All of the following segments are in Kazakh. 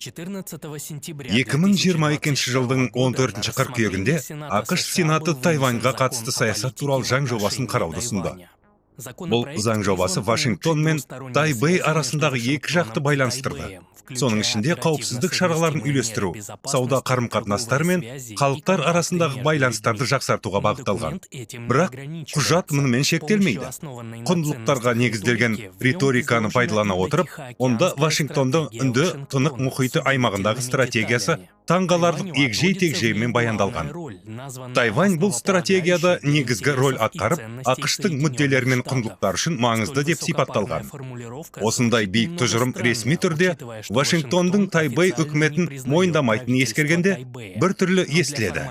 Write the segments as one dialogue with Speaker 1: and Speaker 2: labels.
Speaker 1: 2022 жылдың 14 қыркүйегінде ақш Сенаты Тайваньға қатысты саясат туралы заң жобасын қарауды ұсынды. Бұл заң жобасы Вашингтон мен Тайбэй арасындағы екі жақты байланыстырды. Соның ішінде қауіпсіздік шараларын үйлестіру, сауда қарым-қатынастар мен халықтар арасындағы байланыстарды жақсартуға бағытталған. Бірақ құжат мұнымен шектелмейді. Құндылықтарға негізделген риториканы пайдалана отырып, онда Вашингтонның Үнді-Тынық мұхиты аймағындағы стратегиясы таңғаларлық егжей-тегжеймен баяндалған. Тайвань бұл стратегияда негізгі роль атқарып, ақш-тың мүдделері мен құндылықтары үшін маңызды деп сипатталған. Осындай биік тұжырым ресми түрде Вашингтондың Тайбэй үкіметін мойындамайтынын ескергенде бір түрлі естіледі.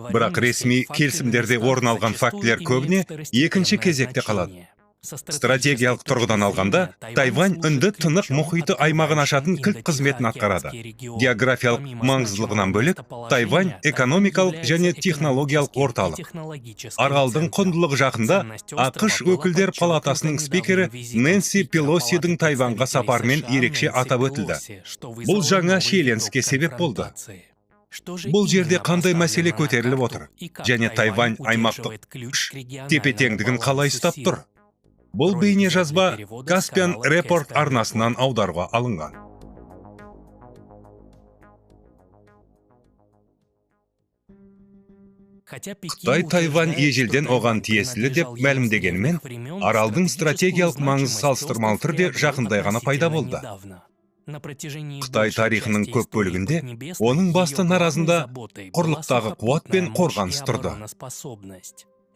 Speaker 1: Бірақ ресми келісімдерде орын алған фактілер көбіне екінші кезекте қалады. Стратегиялық тұрғыдан алғанда, Тайвань Үнді-Тынық мұхиты аймағын ашатын кілт қызметін атқарады. Географиялық маңыздылығынан бөлек, Тайвань экономикалық және технологиялық орталық. Аралдың құндылығы жақында ақш өкілдер палатасының спикері Нэнси Пелосидің Тайваньға сапарымен ерекше атап өтілді. Бұл жаңа шиеленіске себеп болды. Бұл жерде қандай мәселе көтеріліп отыр, және Тайвань аймақтық күш тепе-теңдігін қалай ұстап тұр? Бұл бейне жазба Каспиан Репорт арнасынан аударуға алынған. Қытай Тайвань ежелден оған тиесілі деп мәлімдегенімен, аралдың стратегиялық маңызы салыстырмалы түрде жақындай ғана пайда болды. Қытай тарихының көп бөлігінде оның басты наразында құрлықтағы қуат пен қорғаныс тұрды.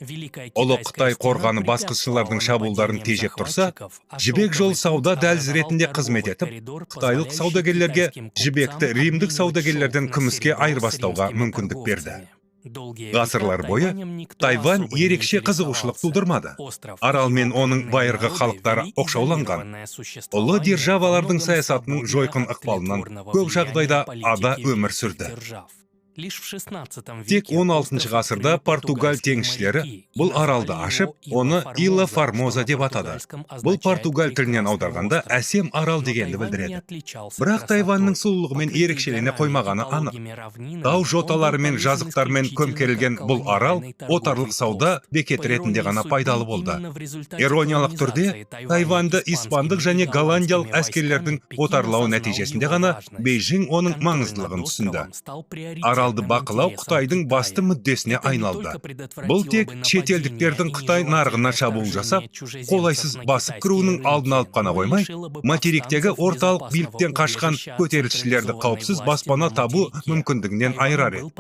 Speaker 1: Ұлы Қытай қорғаны басқыншылардың шабуылдарын тежеп тұрса, жібек жол сауда дәлізі ретінде қызмет етіп, қытайлық саудагерлерге жібекті римдік саудагерлерден күміске айырбастауға мүмкіндік берді. Ғасырлар бойы Тайвань ерекше қызығушылық тудырмады. Арал мен оның байырғы халықтары оқшауланған. Ұлы державалардың саясатының жойқын ықпалынан көп жағдайда ада өмір сүрді. Тек 16 ғасырда Португаль теңізшілері бұл аралды ашып, оны Ила Формоза деп атады. Бұл Португаль тілінен аударғанда әсем арал дегенді білдіреді. Бірақ Тайваньның сұлулығымен ерекшелене қоймағаны анық. Тау жоталары мен жазықтармен көмкерілген бұл арал отарлық сауда бекеті ретінде ғана пайдалы болды. Ирониялық түрде Тайваньды испандық және голландиялық әскерлердің отарлауы нәтижесінде ғана Бейжің оның маңыздылығын түсінді. Аралды бақылау Қытайдың басты мүддесіне айналды. Бұл тек шетелдіктердің Қытай нарығына шабуыл жасап, қолайсыз басып кіруінің алдын алып қана қоймай, материктегі орталық биліктен қашқан көтерілісшілерді қауіпсіз баспана табу мүмкіндігінен айырар еді.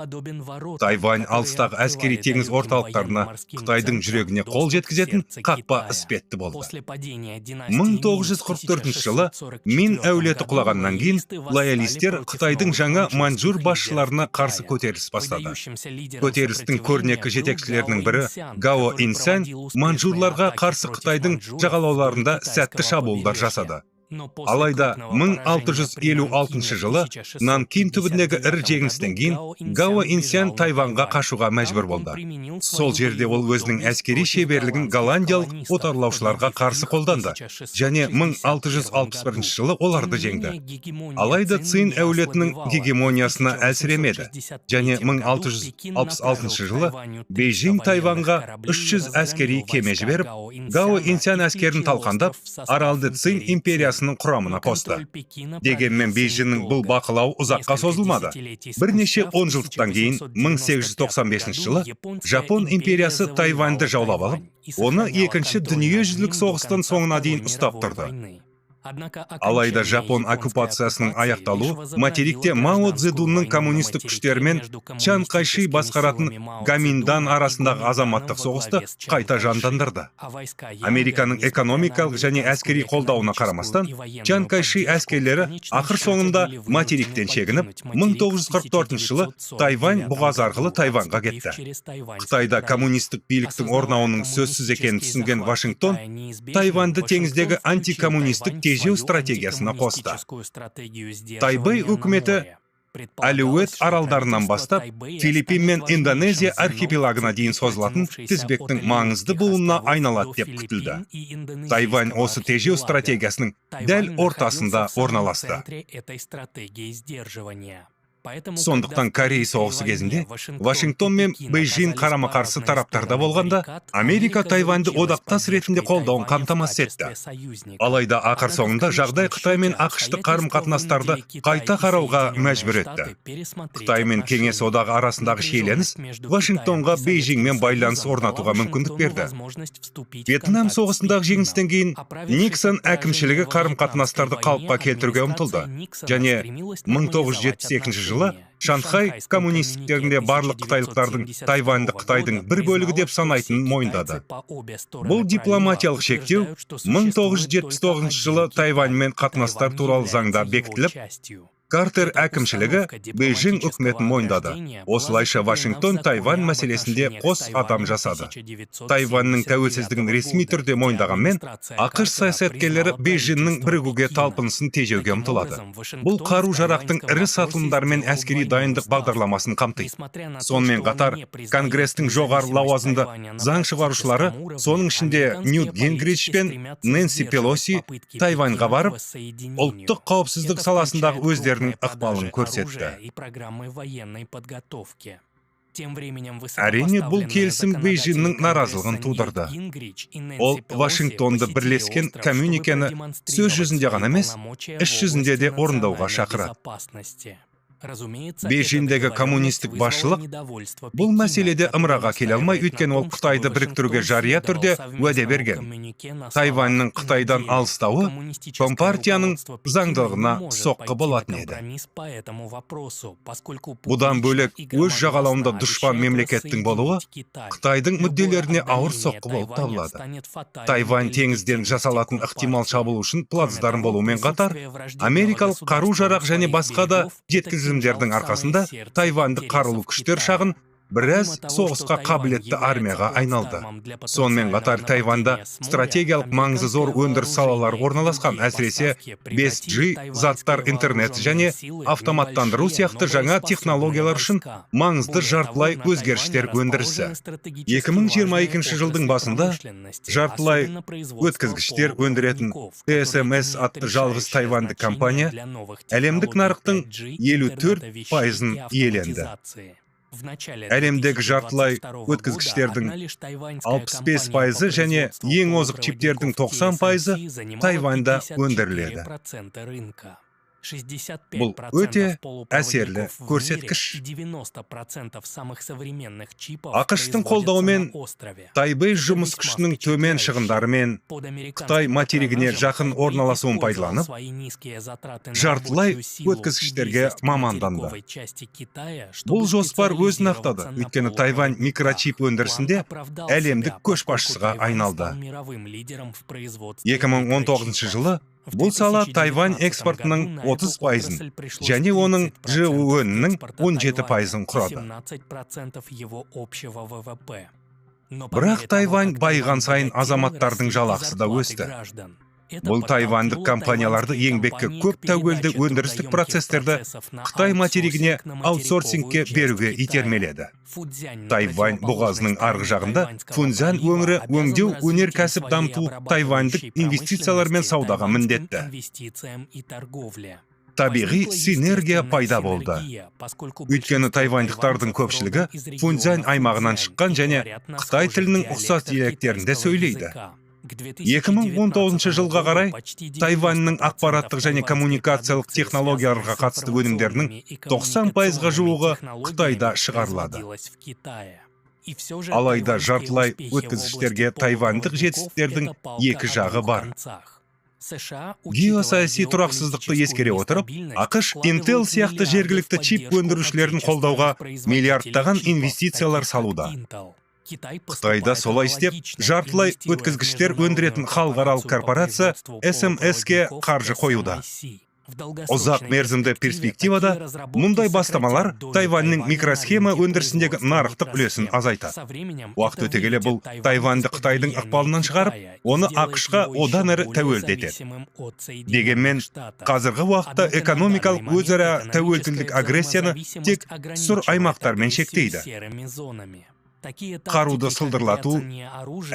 Speaker 1: Тайвань алыстағы әскери теңіз орталықтарына Қытайдың жүрегіне қол жеткізетін қақпа іспетті болды. 1944 жылы Мин әулеті құлағаннан кейін лоялистер Қытайдың жаңа маньчжур басшыларына қарсы көтеріліс бастады. Көтерілістің көрнекі жетекшілерінің бірі Гао Инсянь маньчжурларға қарсы Қытайдың жағалауларында сәтті шабуылдар жасады. Алайда 1656 жылы Нанкин түбіндегі ірі жеңілістен кейін Гао Инсянь Тайваньға қашуға мәжбүр болды. Сол жерде ол өзінің әскери шеберлігін голландиялық отарлаушыларға қарсы қолданды, және 1661 жылы оларды жеңді. Алайда Цин әулетінің гегемониясына әлсіремеді, және 1666 жылы Бейжің Тайваньға 300 әскери кеме жіберіп, Гао Инсянь әскерін талқандап, аралды Цин империясының құрамына қосты. Дегенмен Бейжіңнің бұл бақылауы ұзаққа созылмады. Бірнеше 10 жылдықтан кейін 1895 жылы Жапон империясы Тайваньды жаулап алып, оны екінші дүниежүзілік соғыстың соңына дейін ұстап тұрды. Алайда Жапон оккупациясының аяқталуы материкте Мао Цзэдунның коммунистік күштерімен Чан Кайши басқаратын Гоминдан арасындағы азаматтық соғысты қайта жандандырды. Американың экономикалық және әскери қолдауына қарамастан, Чан Кайши әскерлері ақыр соңында материктен шегініп, 1944 жылы Тайвань бұғазы арқылы Тайваньға кетті. Қытайда коммунистік биліктің орнауының сөзсіз екенін түсінген Вашингтон, Тайваньды теңіздегі антикоммунистік тежеу стратегиясына қосты. Тайбэй үкіметі Алеует аралдарынан бастап, Филиппин мен Индонезия архипелагына дейін созылатын тізбектің маңызды буынына айналады деп күтілді. Тайвань осы тежеу стратегиясының дәл ортасында орналасты. Сондықтан Корей соғысы кезінде Вашингтон мен Бейжің қарама-қарсы тараптарда болғанда, Америка Тайваньды одақтас ретінде қолдауын қамтамасыз етті. Алайда ақыр соңында жағдай Қытай мен ақш-ты қарым-қатынастарды қайта қарауға мәжбүр етті. Қытай мен Кеңес одағы арасындағы шиеленіс Вашингтонға Бейжіңмен байланыс орнатуға мүмкіндік берді. Вьетнам соғысындағы жеңістен кейін Никсон әкімшілігі қарым-қатынастарды қалыпқа келтіруге ұмтылды және 1972 жылы Шанхай коммунистіктерінде барлық қытайлықтардың Тайваньды Қытайдың бір бөлігі деп санайтынын мойындады. Бұл дипломатиялық шектеу 1979 жылы Тайваньмен қатынастар туралы заңда бекітіліп, Картер әкімшілігі Бейжің үкіметін мойындады. Осылайша Вашингтон Тайвань мәселесінде қос қадам жасады. Тайваньның тәуелсіздігін ресми түрде мойындағанмен, ақш саясаткерлері Бейжіңнің бірігуге талпынысын тежеуге ұмтылады. Бұл қару-жарақтың ірі сатылымдары мен әскери дайындық бағдарламасын қамтиды. Сонымен қатар, Конгрестің жоғары лауазымды заң шығарушылары, соның ішінде Ньют Гингрич пен Нэнси Пелоси Тайваньға барып, ұлттық қауіпсіздік саласындағы өздерінің ықпалын көрсетті. Әрине, бұл келісім Бейжіңнің наразылығын тудырды. Ол Вашингтонды бірлескен коммюникені сөз жүзінде ғана емес, іс жүзінде де орындауға шақырады. Бейжіңдегі коммунистік басшылық бұл мәселеде ымыраға келе алмай, өйткені ол Қытайды біріктіруге жария түрде уәде берген. Тайваньның Қытайдан алыстауы Компартияның заңдылығына соққы болатын еді. Бұдан бөлек, өз жағалауында дұшпан мемлекеттің болуы Қытайдың мүдделеріне ауыр соққы болып табылады. Тайвань теңізден жасалатын ықтимал шабуыл үшін плацдарм болумен қатар, америкалық қару-жарақ және басқа да жеткізілімдердің арқасында Тайваньды қарулы күштер шағын біраз соғысқа қабілетті армияға айналды. Сонымен қатар Тайванда стратегиялық маңызы зор өндіріс салалары орналасқан, әсіресе 5G, заттар интернет және автоматтандыру сияқты жаңа технологиялар үшін маңызды жартылай өзгерістер өндірісі. 2022 жылдың басында жартылай өткізгіштер өндіретін TSMC атты жалғыз тайвандық компания әлемдік нарықтың 54%-ын иеленді. Әлемдегі жартылай өткізгіштердің 65% және ең озық чиптердің 90% Тайваньда өндіріледі. Бұл өте әсерлі көрсеткіш. ақш-тың қолдауымен Тайбэй жұмыс күшінің төмен шығындарымен Қытай материгіне жақын орналасуын пайдаланып, жартылай өткізгіштерге маманданды. Бұл жоспар өзін ақтады, өйткені Тайвань микрочип өндірісінде әлемдік көшбасшыға айналды. 2019 жылы бұл сала Тайвань экспортының 30%-ын және оның ЖУ-нің 17%-ын құрады. Бірақ Тайвань байыған сайын азаматтардың жалақысы да өсті. Бұл тайвандық компанияларды еңбекке көп тәуелді өндірістік процестерді Қытай материгіне аутсорсингке беруге итермеледі. Тайвань бұғазының арғы жағында Фунцзянь өңірі өңдеу өнеркәсіп дамыту тайвандық инвестициялар мен саудаға міндетті. Табиғи синергия пайда болды. Өйткені тайвандықтардың көпшілігі Фунцзянь аймағынан шыққан және Қытай тілінің ұқсас диалектерінде сөйлейді. 2019 жылға қарай Тайваньның ақпараттық және коммуникациялық технологияларға қатысты өнімдерінің 90%-ға жуығы Қытайда шығарылады. Алайда жартылай өткізгіштерге тайвандық жетістіктердің екі жағы бар. Геосаяси тұрақсыздықты ескере отырып, ақш Intel сияқты жергілікті чип өндірушілерін қолдауға миллиардтаған инвестициялар салуда. Қытайда солай істеп, жартылай өткізгіштер өндіретін халықаралық корпорация SMS'ке қаржы қоюда. Ұзақ мерзімді перспективада мұндай бастамалар Тайваньның микросхема өндірісіндегі нарықтық үлесін азайтады. Уақыт өте келе бұл Тайваньды Қытайдың ықпалынан шығарып, оны ақш-қа одан әрі тәуелді етеді. Дегенмен, қазіргі уақытта экономикалық өзара тәуелділік агрессияны тек сұр аймақтармен шектейді. Қаруды сылдырлату,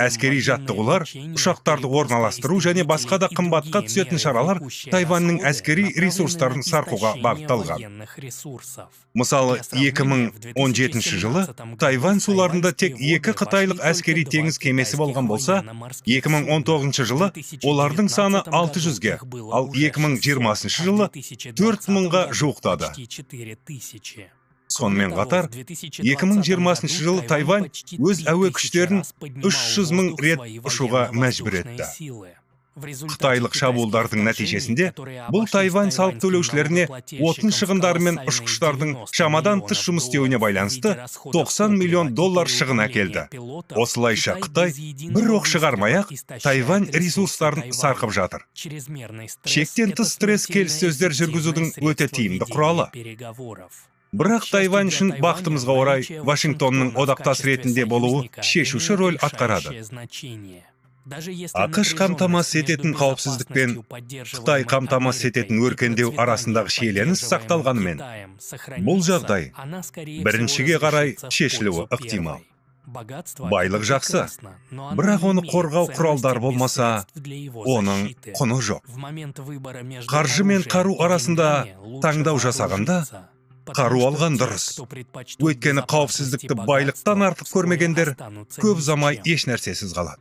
Speaker 1: әскери жаттығулар, ұшақтарды орналастыру және басқа да қымбатқа түсетін шаралар Тайваньның әскери ресурстарын сарқуға бағытталған. Мысалы, 2017 жылы Тайвань суларында тек 2 қытайлық әскери теңіз кемесі болған болса, 2019 жылы олардың саны 600-ге, ал 2020 жылы 4000-ға жуықтады. Сонымен қатар, 2020 жылы Тайвань өз әуе күштерін 300 мың рет ұшуға мәжбүр етті. Қытайлық шабуылдардың нәтижесінде бұл Тайвань салық төлеушілеріне отын шығындары мен ұшқыштардың шамадан тыс жұмыс істеуіне байланысты $90 миллион шығын әкелді. Осылайша Қытай бір оқ шығармай-ақ Тайвань ресурстарын сарқып жатыр. Шектен тыс стресс келіссөздер жүргізудің өте тиімді құралы. Бірақ Тайвань үшін бақытымызға орай Вашингтонның одақтас ретінде болуы шешуші рөл атқарады. ақш қамтамасыз ететін қауіпсіздік пен Қытай қамтамасыз ететін өркендеу арасындағы шиеленіс сақталғанымен, бұл жағдай біріншіге қарай шешілуі ықтимал. Байлық жақсы, бірақ оны қорғау құралдар болмаса, оның құны жоқ. Қаржы мен қару арасында таңдау жасағанда, қару алған дұрыс. Өйткені қауіпсіздікті байлықтан артық көрмегендер көп ұзамай еш нәрсесіз қалады.